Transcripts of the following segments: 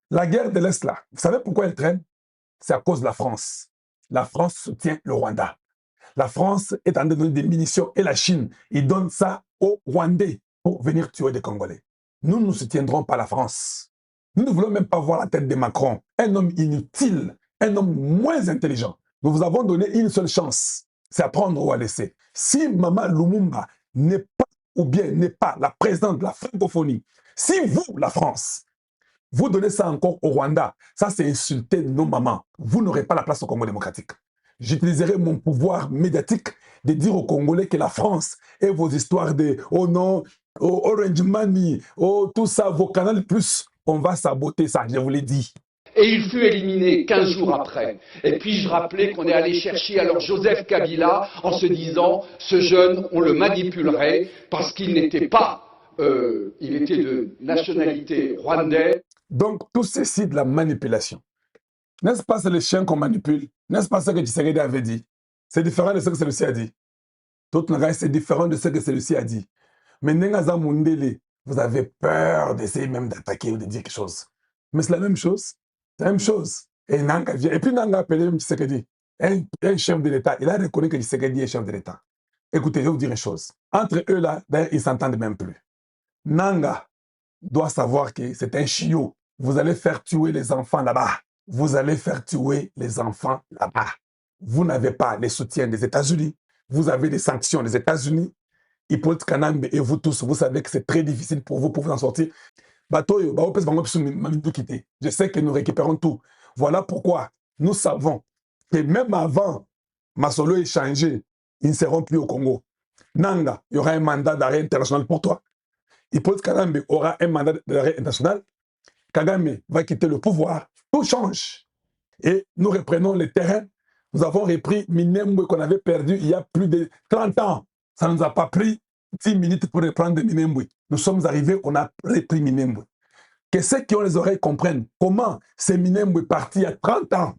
La guerre de l'Est, là, vous savez pourquoi elle traîne? C'est à cause de la France. La France soutient le Rwanda. La France est en train de donner des munitions et la Chine, ils donnent ça aux Rwandais pour venir tuer des Congolais. Nous ne soutiendrons pas la France. Nous ne voulons même pas voir la tête de Macron, un homme inutile, un homme moins intelligent. Nous vous avons donné une seule chance, c'est à prendre ou à laisser. Si Mama Lumumba n'est pas, ou bien n'est pas la présidente de la francophonie, si vous, la France, vous donnez ça encore au Rwanda, ça c'est insulter nos mamans. Vous n'aurez pas la place au Congo démocratique. J'utiliserai mon pouvoir médiatique de dire aux Congolais que la France et vos histoires de « oh non, oh Orange Money, oh tout ça, vos canaux plus », on va saboter ça, je vous l'ai dit. Et il fut éliminé 15 jours après. Et puis je rappelais qu'on est allé chercher alors Joseph Kabila en se disant ce jeune, on le manipulerait parce qu'il n'était pas, il était de nationalité rwandaise. Donc tout ceci de la manipulation. N'est-ce pas c'est le chien qu'on manipule? N'est-ce pas ce que Tshisekedi avait dit? C'est différent de ce que celui-ci a dit. Tout le reste, c'est différent de ce que celui-ci a dit. Mais Nengaza Mundele, vous avez peur d'essayer même d'attaquer ou de dire quelque chose. Mais c'est la même chose. C'est la même chose. Et puis Nanga a appelé même Tshisekedi. Un chef de l'État. Il a reconnu que Tshisekedi est chef de l'État. Écoutez, je vais vous dire une chose. Entre eux là, d'ailleurs, ils ne s'entendent même plus. Nanga doit savoir que c'est un chiot. Vous allez faire tuer les enfants là-bas. Vous allez faire tuer les enfants là-bas. Vous n'avez pas les soutiens des États-Unis. Vous avez des sanctions des États-Unis. Hippolyte Kanambe et vous tous, vous savez que c'est très difficile pour vous en sortir. Je sais que nous récupérons tout. Voilà pourquoi nous savons que même avant Masolo ait changé, ils ne seront plus au Congo. Nanga, il y aura un mandat d'arrêt international pour toi. Hippolyte Kanambe aura un mandat d'arrêt international. Kagame va quitter le pouvoir. Tout change. Et nous reprenons le terrain. Nous avons repris Minembwe qu'on avait perdu il y a plus de 30 ans. Ça ne nous a pas pris 10 minutes pour reprendre Minembwe. Nous sommes arrivés, on a repris Minembwe. Que ceux qui ont les oreilles comprennent comment c'est Minembwe parti il y a 30 ans.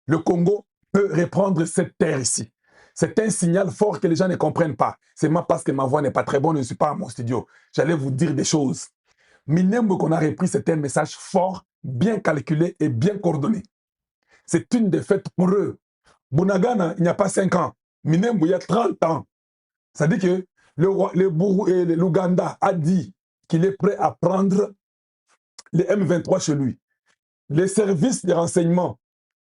Le Congo peut reprendre cette terre ici. C'est un signal fort que les gens ne comprennent pas. C'est moi parce que ma voix n'est pas très bonne, je ne suis pas à mon studio. J'allais vous dire des choses. Minembwe qu'on a repris, c'est un message fort, bien calculé et bien coordonné. C'est une défaite pour eux. Bunagana, il n'y a pas 5 ans. Minembwe, il y a 30 ans. Ça dit que l'Ouganda a dit qu'il est prêt à prendre les M23 chez lui. Les services de renseignement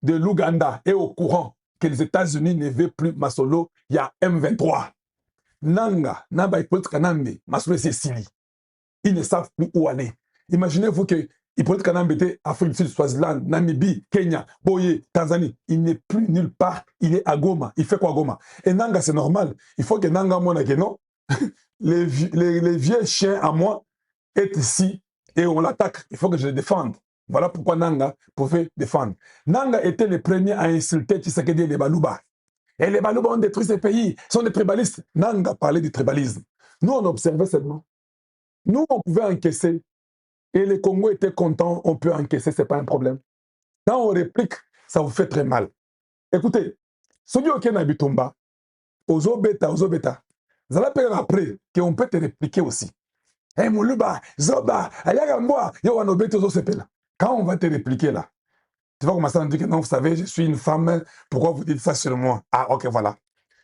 de l'Ouganda est au courant que les États-Unis ne veulent plus Masolo, il y a M23. Nanga, Naba Hippolyte Kanambe, Masolo c'est Sili. Ils ne savent plus où aller. Imaginez-vous que Hippolyte Kanambe était Afrique du Sud, Swaziland, Namibie, Kenya, Boye, Tanzanie. Il n'est plus nulle part. Il est à Goma. Il fait quoi à Goma? Et Nanga, c'est normal. Il faut que Nanga, moi, non. les vieux chiens à moi est ici et on l'attaque. Il faut que je le défende. Voilà pourquoi Nanga pouvait défendre. Nanga était le premier à insulter Tshisekedi et les Baluba. Et les Baluba ont détruit ces pays. Ils sont des tribalistes. Nanga parlait du tribalisme. Nous, on observait seulement. Nous, on pouvait encaisser. Et les Congos étaient contents, on peut encaisser, ce n'est pas un problème. Quand on réplique, ça vous fait très mal. Écoutez, celui qui est Bitumba, Ozo Beta, vous allez payer après qu'on peut te répliquer aussi. Hey, Mouluba, Zoba, Ayagamboa, Yowanobete, Ozo Sepela. Quand on va te répliquer là, tu vas commencer à me dire que non, vous savez, je suis une femme, pourquoi vous dites ça sur moi? Ah, ok, voilà.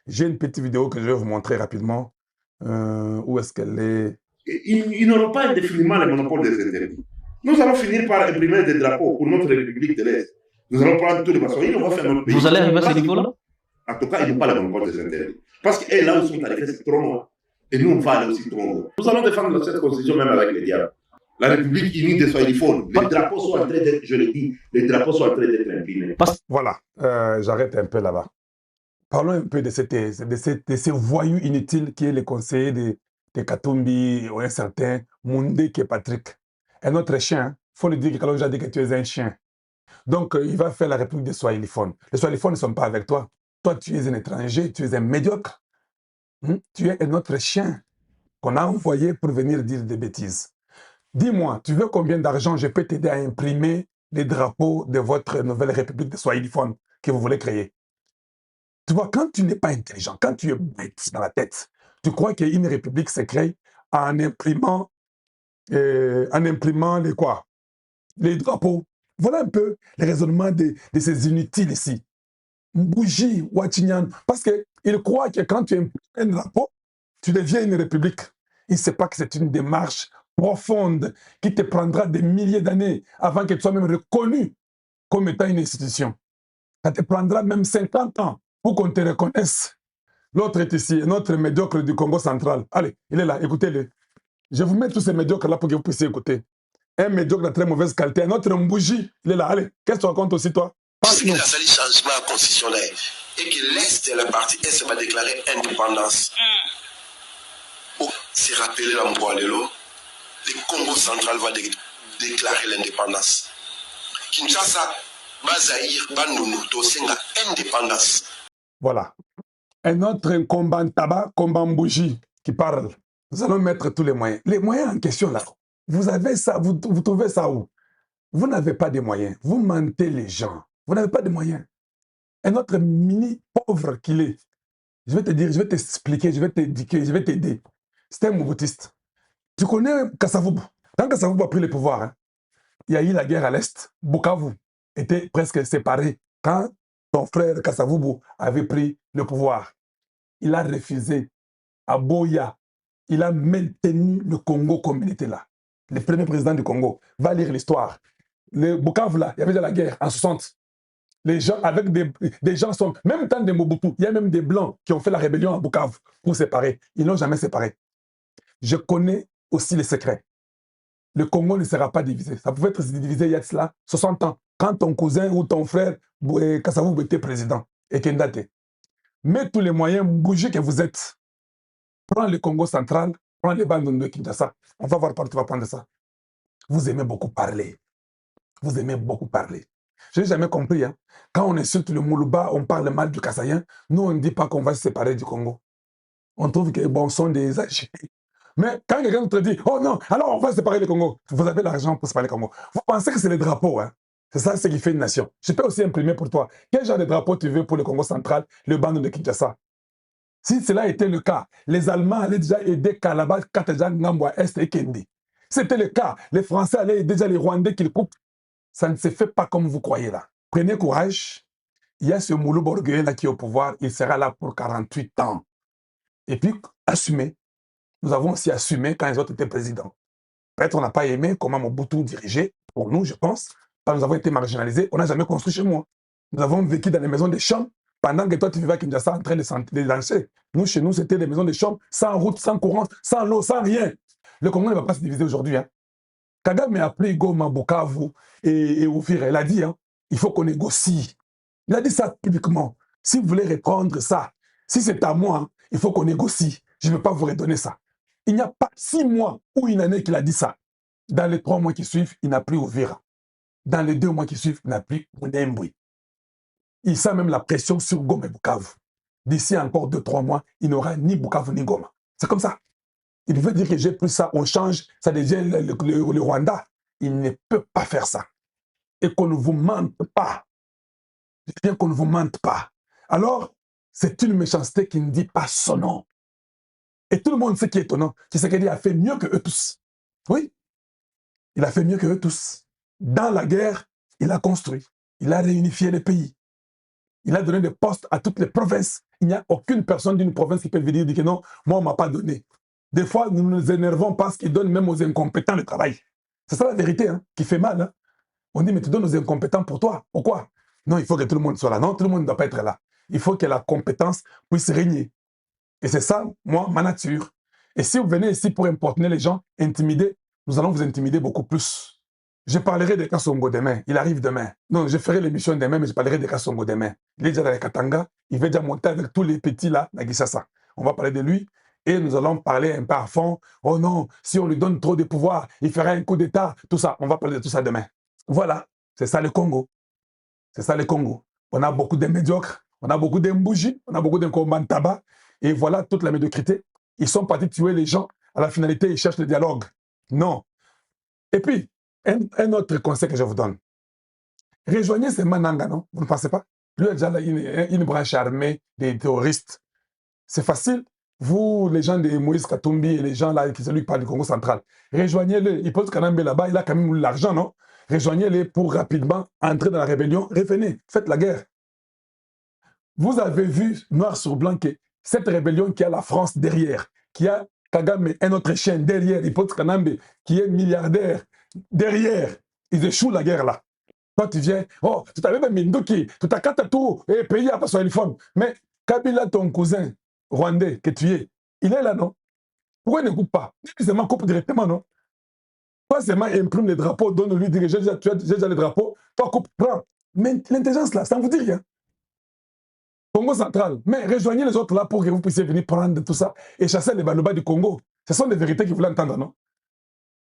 J'ai une petite vidéo que je vais vous montrer rapidement. Où est-ce qu'elle est? Ils n'auront pas indéfiniment le monopole des interdits. Nous allons finir par imprimer des drapeaux pour notre République de l'Est. Nous allons prendre tous les passeries, on va faire notre pays. Vous allez arriver à ce niveau-là? En tout cas, ils n'ont pas le monopole des interdits. Parce que là où ils sont arrivés, c'est trop loin. Et nous, on va aller aussi trop loin. Nous allons défendre cette constitution même avec les diables. La République unie des Swahiliphones. Les drapeaux sont en train d'être, je le dis, les drapeaux sont en train d'être imprimés. Voilà, j'arrête un peu là-bas. Parlons un peu de ces voyous inutiles qui est le conseiller de Katumbi ou un certain Mundé qui est Patrick. Un autre chien, il faut le dire que Kalonji a dit que tu es un chien. Donc, il va faire la République des Swahiliphones. Les Swahiliphones ne sont pas avec toi. Toi, tu es un étranger, tu es un médiocre. Tu es un autre chien qu'on a envoyé pour venir dire des bêtises. Dis-moi, tu veux combien d'argent je peux t'aider à imprimer les drapeaux de votre nouvelle République des Swahiliphones que vous voulez créer? Tu vois, quand tu n'es pas intelligent, quand tu es bête dans la tête, tu crois qu'une république se crée en imprimant les quoi? Les drapeaux Voilà un peu les raisonnements de ces inutiles ici. Mbouji, Ouachinyan, parce qu'ils croient que quand tu imprimes un drapeau, tu deviens une république. Ils ne savent pas que c'est une démarche profonde qui te prendra des milliers d'années avant que tu sois même reconnu comme étant une institution. Ça te prendra même 50 ans pour qu'on te reconnaisse. L'autre est ici, un autre médiocre du Congo central. Allez, il est là, écoutez-le. Je vous mets tous ces médiocres là pour que vous puissiez écouter. Un médiocre de très mauvaise qualité, un autre Mbouji, il est là. Allez, qu'est-ce que tu racontes aussi, toi? C'est qu'il a fallu changement constitutionnel et que l'Est et la partie Est va déclarer indépendance. C'est rappelé la Mboalelo, le Congo central va déclarer l'indépendance. Kinshasa, Bazaïr, Bandounou, Tosenga, indépendance. Voilà. Un autre Kombantaba, Kombambouji qui parle. Nous allons mettre tous les moyens. Les moyens en question là, vous avez ça, vous trouvez ça où? Vous n'avez pas de moyens. Vous mentez les gens. Vous n'avez pas de moyens. Un autre mini pauvre qu'il est. Je vais te dire, je vais t'expliquer, je vais t'éduquer, je vais t'aider. C'est un Moubutiste. Tu connais Kasavubu. Quand Kasavubu a pris le pouvoir, hein, il y a eu la guerre à l'Est. Bukavu était presque séparé. Quand ton frère Kasavubu avait pris le pouvoir, il a refusé. À Boya, il a maintenu le Congo comme il était là. Le premier président du Congo. Va lire l'histoire. Le Bukavu, là, il y avait déjà la guerre en 60. Les gens, avec des gens sont... Même dans des Mobutu, il y a même des Blancs qui ont fait la rébellion à Bukavu pour séparer. Ils n'ont jamais séparé. Je connais aussi les secrets. Le Congo ne sera pas divisé. Ça pouvait être divisé il y a cela 60 ans. Quand ton cousin ou ton frère Kasavubu était président et Kendate. Mets tous les moyens, bougez que vous êtes. Prends le Congo central, prends les bandes de Kinshasa. On va voir par où tu vas prendre ça. Vous aimez beaucoup parler. Vous aimez beaucoup parler. Je n'ai jamais compris. Hein. Quand on insulte le Moulouba, on parle mal du Kassaïen. Nous, on ne dit pas qu'on va se séparer du Congo. On trouve que bon, sont des agités. Mais quand quelqu'un te dit, oh non, alors on va séparer le Congo. Vous avez l'argent pour séparer le Congo. Vous pensez que c'est les drapeaux. Hein? C'est ça ce qui fait une nation. Je peux aussi imprimer pour toi. Quel genre de drapeau tu veux pour le Congo central, le bande de Kinshasa? Si cela était le cas, les Allemands allaient déjà aider Calabar, Katajan, Ngambwa, Est et Kendi. C'était le cas. Les Français allaient aider déjà les Rwandais qu'ils coupent. Ça ne se fait pas comme vous croyez là. Prenez courage. Il y a ce Moulou orgueilleux là qui est au pouvoir. Il sera là pour 48 ans. Et puis, assumez. Nous avons aussi assumé quand les autres étaient présidents. Peut-être on n'a pas aimé comment Mobutu dirigeait. Pour nous, je pense. Parce que nous avons été marginalisés. On n'a jamais construit chez moi. Nous avons vécu dans les maisons des chambres. Pendant que toi, tu vivais à Kinshasa en train de danser. Nous, chez nous, c'était des maisons de chambre, sans route, sans courant, sans l'eau, sans rien. Le Congo ne va pas se diviser aujourd'hui. Hein. Kagame a appelé Goma, Bukavu et Ouvira. Il a dit, hein, il faut qu'on négocie. Il a dit ça publiquement. Si vous voulez reprendre ça, si c'est à moi, hein, il faut qu'on négocie. Je ne vais pas vous redonner ça. Il n'y a pas 6 mois ou une année qu'il a dit ça. Dans les 3 mois qui suivent, il n'a plus Ouvira. Dans les 2 mois qui suivent, il n'a plus Mounemboui. Il sent même la pression sur Goma et Bukavu. D'ici encore 2-3 mois, il n'aura ni Bukavu ni Goma. C'est comme ça. Il veut dire que j'ai plus ça, on change, ça devient le Rwanda. Il ne peut pas faire ça. Et qu'on ne vous mente pas. Je dis bien qu'on ne vous mente pas. Alors, c'est une méchanceté qui ne dit pas son nom. Et tout le monde sait qui est étonnant. Tshisekedi a fait mieux que eux tous. Oui, il a fait mieux que eux tous. Dans la guerre, il a construit. Il a réunifié les pays. Il a donné des postes à toutes les provinces. Il n'y a aucune personne d'une province qui peut venir dire que non, moi, on ne m'a pas donné. Des fois, nous nous énervons parce qu'ils donnent même aux incompétents le travail. C'est ça la vérité, hein, qui fait mal. Hein. On dit, mais tu donnes aux incompétents pour toi. Pourquoi? Non, il faut que tout le monde soit là. Non, tout le monde ne doit pas être là. Il faut que la compétence puisse régner. Et c'est ça, moi, ma nature. Et si vous venez ici pour importuner les gens, intimider, nous allons vous intimider beaucoup plus. Je parlerai de Kassongo demain. Il arrive demain. Non, je ferai l'émission demain, mais je parlerai de Kassongo demain. Il est déjà dans les Katanga. Il va déjà monter avec tous les petits là, à Kinshasa. On va parler de lui. Et nous allons parler un peu à fond. Oh non, si on lui donne trop de pouvoir, il fera un coup d'État. Tout ça, on va parler de tout ça demain. Voilà, c'est ça le Congo. C'est ça le Congo. On a beaucoup de médiocres, on a beaucoup d'embougies, on a beaucoup d'incombantaba. Et voilà toute la médiocrité. Ils sont partis tuer les gens. À la finalité, ils cherchent le dialogue. Non. Et puis, un autre conseil que je vous donne. Rejoignez ces Mananga, non? Vous ne pensez pas? Lui a déjà une branche armée des terroristes. C'est facile. Vous, les gens de Moïse Katumbi et les gens là, qui sont lui qui parlent du Congo central, rejoignez-le. Il pose Kanambe là-bas, il a quand même l'argent, non? rejoignez-les pour rapidement entrer dans la rébellion, revenez, faites la guerre. Vous avez vu noir sur blanc que cette rébellion qui a la France derrière, qui a Kagame, un autre chien derrière, Hippolyte Kanambe, qui est milliardaire derrière, ils échouent la guerre là. Toi, tu viens, oh, tu t'avais même Minduki, tu t'as quatre tours, et pays à passer uniforme. Mais Kabila, ton cousin rwandais que tu es, il est là, non? Pourquoi il ne coupe pas? Il seulement coupe directement, non? Pas seulement imprime les drapeaux, donne-lui, dire, j'ai déjà les drapeaux, toi coupe, prends. Mais l'intelligence là, ça ne vous dit rien. Congo central. Mais rejoignez les autres là pour que vous puissiez venir prendre tout ça et chasser les Baloba du Congo. Ce sont des vérités que vous voulez entendre, non?